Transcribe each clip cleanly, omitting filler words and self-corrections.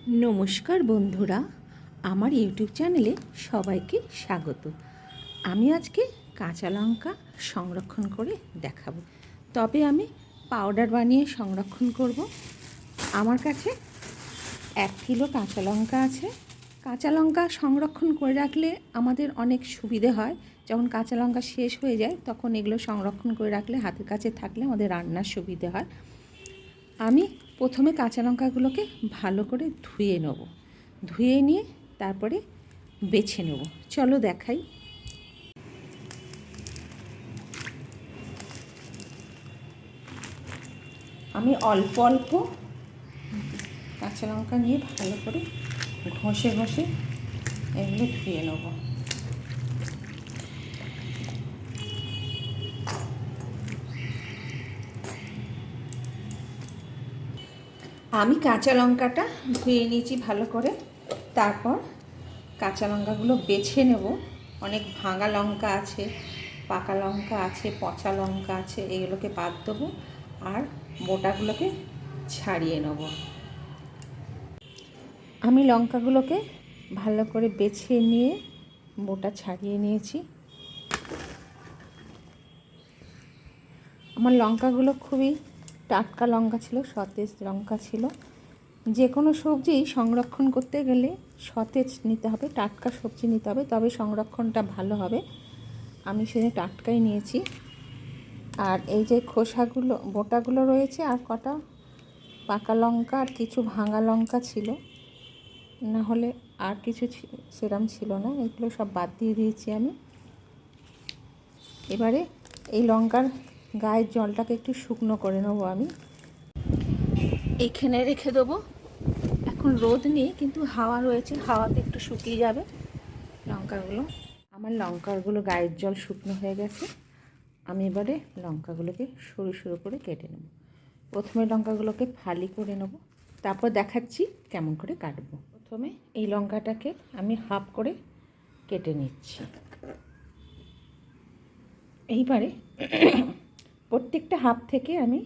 নমস্কার বন্ধুরা, আমার ইউটিউব চ্যানেলে সবাইকে স্বাগত। আমি আজকে কাঁচা লঙ্কা সংরক্ষণ করে দেখাবো, তবে আমি পাউডার বানিয়ে সংরক্ষণ করব। আমার কাছে 1 কিলো কাঁচা লঙ্কা আছে। কাঁচা লঙ্কা সংরক্ষণ করে রাখলে আমাদের অনেক সুবিধে হয়। যখন কাঁচা লঙ্কা শেষ হয়ে যায় তখন এগুলো সংরক্ষণ করে রাখলে হাতের কাছে থাকলে আমাদের রান্নার সুবিধে হয়। আমি প্রথমে কাঁচা লঙ্কাগুলোকে ভালো করে ধুয়ে নেব, ধুয়ে নিয়ে তারপরে বেছে নেব। চলো দেখাই। আমি অল্প অল্প কাঁচা লঙ্কা নিয়ে ভালো করে ঘষে ঘষে এগুলো ধুয়ে নেব। আমি কাঁচা লঙ্কাটা ধুয়ে নিয়েছি ভালো করে। তারপর কাঁচা লঙ্কাগুলো বেছে নেব। অনেক ভাঙা লঙ্কা আছে, পাকা লঙ্কা আছে, পচা লঙ্কা আছে, এগুলোকে বাদ দেবো আর বোটাগুলোকে ছাড়িয়ে নেব। আমি লঙ্কাগুলোকে ভালো করে বেছে নিয়ে বোটা ছাড়িয়ে নিয়েছি। আমার লঙ্কাগুলো খুবই টাটকা লঙ্কা ছিল, সতেজ লঙ্কা ছিল। যে কোনো সবজি সংরক্ষণ করতে গেলে সতেজ নিতে হবে, টাটকা সবজি নিতে হবে, তবে সংরক্ষণটা ভালো হবে। আমি সেদিন টাটকাই নিয়েছি। আর এই যে খোসাগুলো বোটাগুলো রয়েছে আর কটা পাকা লঙ্কা আর কিছু ভাঙা লঙ্কা ছিল, না হলে আর কিছু সেরম ছিল না, এগুলো সব বাদ দিয়ে দিয়েছি আমি। এবারে এই লঙ্কার গায়ের জলটাকে একটু শুকনো করে নেবো। আমি এইখানে রেখে দেবো। এখন রোদ নেই কিন্তু হাওয়া রয়েছে, হাওয়াতে একটু শুকিয়ে যাবে লঙ্কাগুলো। আমার লঙ্কাগুলো গায়ের জল শুকনো হয়ে গেছে। আমি এবারে লঙ্কাগুলোকে সরু সরু করে কেটে নেব। প্রথমে লঙ্কাগুলোকে ফালি করে নেব, তারপর দেখাচ্ছি কেমন করে কাটবো। প্রথমে এই লঙ্কাটাকে আমি হাফ করে কেটে নিচ্ছি। এইবারে প্রত্যেকটা হাফ থেকে আমি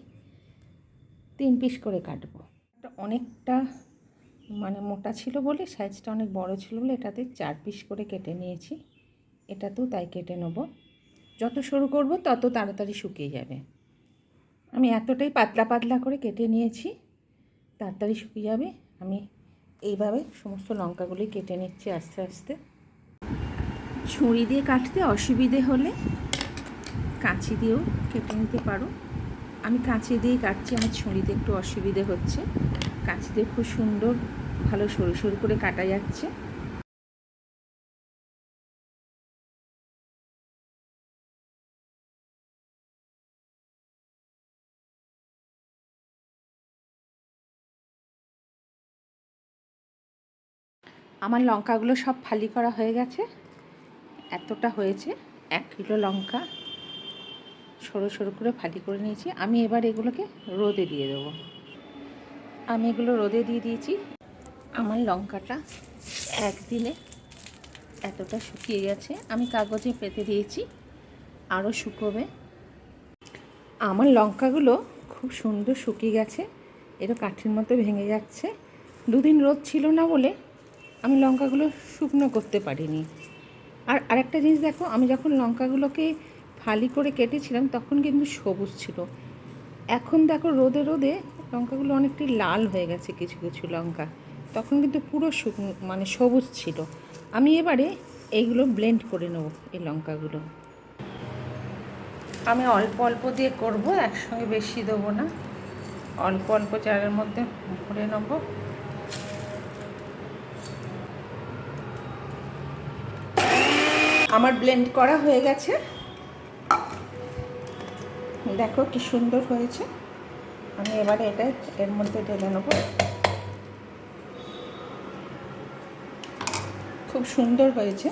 3 পিস করে কাটবো। অনেকটা মোটা ছিল বলে, সাইজটা অনেক বড় ছিল বলে এটাতে 4 পিস করে কেটে নিয়েছি। এটাতেও তাই কেটে নেব। যত সরু করব তত তাড়াতাড়ি শুকিয়ে যাবে। আমি এতটাই পাতলা পাতলা করে কেটে নিয়েছি, তাড়াতাড়ি শুকিয়ে যাবে। আমি এইভাবে সমস্ত লঙ্কাগুলি কেটে নিচ্ছি আস্তে আস্তে। ছুরি দিয়ে কাটতে অসুবিধে হলে কাঁচি দিয়েও কেটে নিতে পারো। আমি কাঁচি দিয়েই কাটছি, আমার ছুরিতে একটু অসুবিধে হচ্ছে। কাঁচি দিয়ে খুব সুন্দর ভালো সরু সরু করে কাটা যাচ্ছে। আমার লঙ্কাগুলো সব ফালি করা হয়ে গেছে। এতটা হয়েছে, 1 কিলো লঙ্কা সরু সরু করে ফালি করে নিয়েছি। আমি এবার এগুলোকে রোদে দিয়ে দেবো। আমি এগুলো রোদে দিয়ে দিয়েছি। আমার লঙ্কাটা একদিনে এতটা শুকিয়ে গেছে। আমি কাগজে পেতে দিয়েছি, আরও শুকোবে। আমার লঙ্কাগুলো খুব সুন্দর শুকিয়ে গেছে, এরও কাঠির মতো ভেঙে যাচ্ছে। 2 দিন রোদ ছিল না বলে আমি লঙ্কাগুলো শুকনো করতে পারিনি। আর আরেকটা জিনিস দেখো, আমি যখন লঙ্কাগুলোকে ফালি করে কেটেছিলাম তখন কিন্তু সবুজ ছিল। এখন দেখো রোদে রোদে লঙ্কাগুলো অনেকটাই লাল হয়ে গেছে কিছু কিছু লঙ্কা, তখন কিন্তু পুরো শুকনো সবুজ ছিল। আমি এবারে এইগুলো ব্লেন্ড করে নেব। এই লঙ্কাগুলো আমি অল্প অল্প দিয়ে করব, একসঙ্গে বেশি দেবো না, অল্প অল্প জারের মধ্যে ভরে নেব। আমার ব্লেন্ড করা হয়ে গেছে, দেখো কি সুন্দর হয়েছে। আমি এবারে এটা এর মধ্যে ঢেলে নেব। খুব সুন্দর হয়েছে।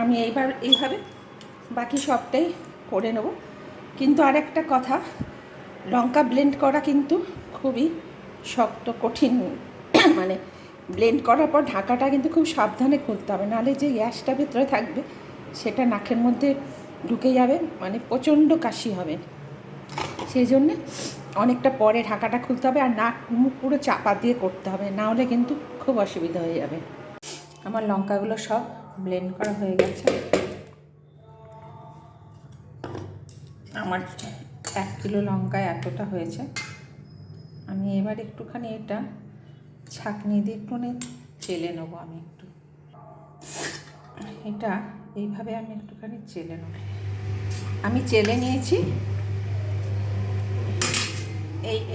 আমি এইভাবে বাকি সবটাই করে নেব। কিন্তু আরেকটা কথা, লঙ্কা ব্লেন্ড করা কিন্তু খুবই শক্ত কঠিন। ব্লেন্ড করার পর ঢাকাটা কিন্তু খুব সাবধানে খুলতে হবে, নাহলে যে গ্যাসটা ভেতরে থাকবে সেটা নাকের মধ্যে ঢুকে যাবে, প্রচণ্ড কাশি হবে। সেই জন্যে অনেকটা পরে ঢাকাটা খুলতে হবে, আর নাক মুখ পুরো চাপা দিয়ে করতে হবে, না হলে কিন্তু খুব অসুবিধা হয়ে যাবে। আমার লঙ্কাগুলো সব ব্লেন্ড করা হয়ে গেছে। আমার 1 কিলো লঙ্কায় এতটা হয়েছে। আমি এবার একটুখানি এটা ছাঁকনি দিয়ে একটুখানি চেলে নেবো। আমি একটু এটা এইভাবে আমি একটুখানি চেলে নেব। আমি চেলে নিয়েছি,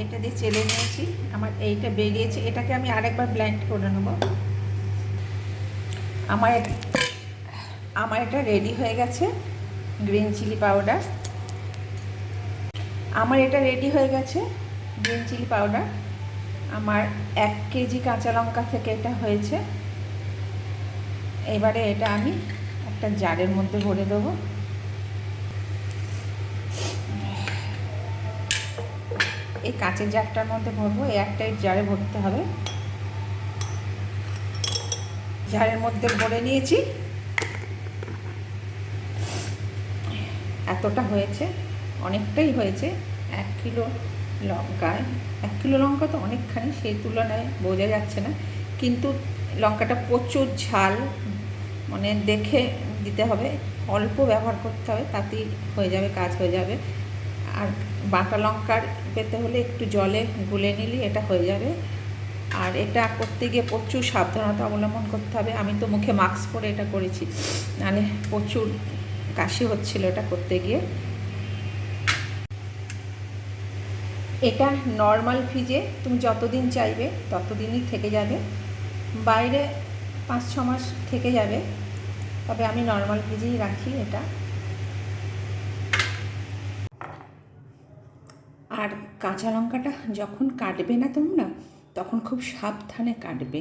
এটা দিয়ে চেলে নিয়েছি। আমার এইটা বেরিয়েছে, এটাকে আমি আরেকবার ব্লেন্ড করে নেব। আমার এটা রেডি হয়ে গেছে, গ্রিন চিলি পাউডার। আমার এটা রেডি হয়ে গেছে গ্রিন চিলি পাউডার। আমার 1 কেজি কাঁচা লঙ্কা থেকে এটা হয়েছে। এবারে এটা আমি একটা জারের মধ্যে ভরে দেবো। এই কাঁচের জারটার মধ্যে ভরবো, এয়ারটাইট জারে ভরতে হবে। জারের মধ্যে ভরে নিয়েছি। এতটা হয়েছে, অনেকটাই হয়েছে। 1 কিলো লঙ্কায় 1 কিলো লঙ্কা তো অনেকখানি, সেই তুলনায় বোঝা যাচ্ছে না, কিন্তু লঙ্কাটা প্রচুর ঝাল, মানে দেখে দিতে হবে, অল্প ব্যবহার করতে হবে, তাতেই হয়ে যাবে, কাজ হয়ে যাবে। আর বাটা লঙ্কার পেতে হলে একটু জলে গুলে নিলে এটা হয়ে যাবে। আর এটা করতে গিয়ে প্রচুর সাবধানতা অবলম্বন করতে হবে। আমি তো মুখে মাস্ক পরে এটা করেছি, নাহলে প্রচুর কাশি হচ্ছিল এটা করতে গিয়ে। এটা নর্মাল ফ্রিজে তুমি যতদিন চাইবে ততদিনই থেকে যাবে, বাইরে 5-6 মাস থেকে যাবে, তবে আমি নর্মাল ফ্রিজেই রাখি এটা। আর কাঁচা লঙ্কাটা যখন কাটবে না তোমরা, তখন খুব সাবধানে কাটবে।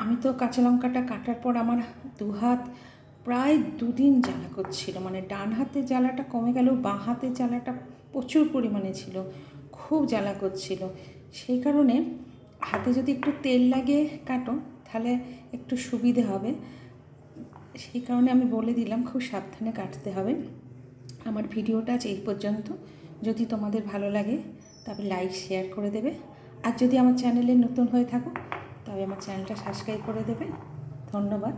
আমি তো কাঁচা লঙ্কাটা কাটার পর আমার 2 হাত প্রায় 2 দিন জ্বালা করছিল, মানে ডান হাতের জ্বালাটা কমে গেলেও বাঁ হাতের জ্বালাটা প্রচুর পরিমাণে ছিল, খুব জ্বালা করছিল। সেই কারণে হাতে যদি একটু তেল লাগিয়ে কাটো তাহলে একটু সুবিধে হবে। সেই কারণে আমি বলে দিলাম খুব সাবধানে কাটতে হবে। আমার ভিডিওটা আজ এই পর্যন্ত। যদি তোমাদের ভালো লাগে তবে লাইক শেয়ার করে দেবে, আর যদি আমার চ্যানেলে নতুন হয়ে থাকো তবে আমার চ্যানেলটা সাবস্ক্রাইব করে দেবে। ধন্যবাদ।